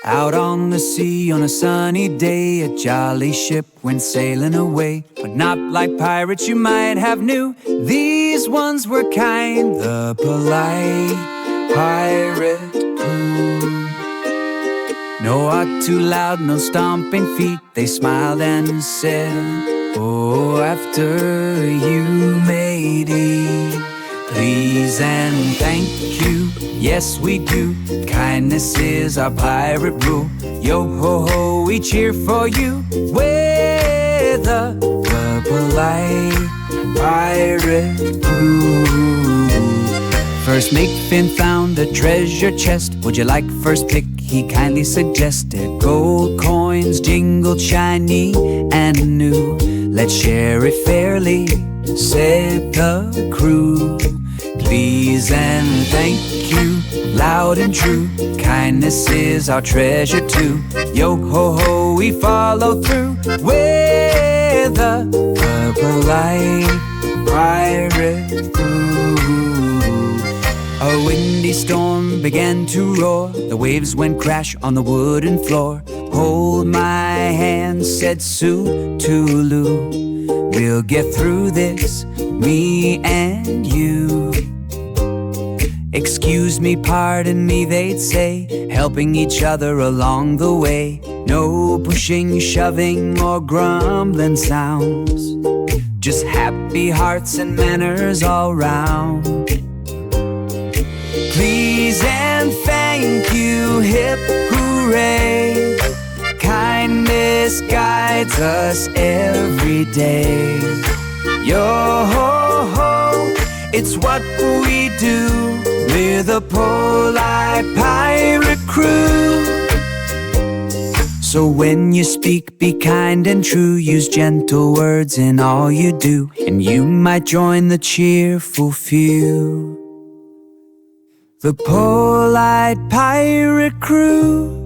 Out on the sea on a sunny day, a jolly ship went sailing away. But not like pirates you might have knew. These ones were kind, the polite pirate crew. No art too loud, no stomping feet. They smiled and said, "Oh, after you, matey. Please and thank you, yes we do. Kindness is our pirate rule. Yo ho ho, we cheer for you. We're the polite pirate crew." First mate Finn found a treasure chest. "Would you like first pick?" he kindly suggested. Gold coins jingled shiny and new. "Let's share it fairly," said the crew. "Please and thank you, loud and true. Kindness is our treasure too. Yo ho ho, we follow through. We're the polite pirate crew." A windy storm began to roar. The waves went crash on the wooden floor. "Hold my hand," said Sue to Lou. "We'll get through this, me and you." "Excuse me, pardon me," they'd say, helping each other along the way. No pushing, shoving, or grumbling sounds. Just happy hearts and manners all round. Please and thank you, hip hooray. Kindness guides us every day. Yo ho ho, it's what we do. We're the polite pirate crew. So when you speak, be kind and true. Use gentle words in all you do, and you might join the cheerful few. The polite pirate crew.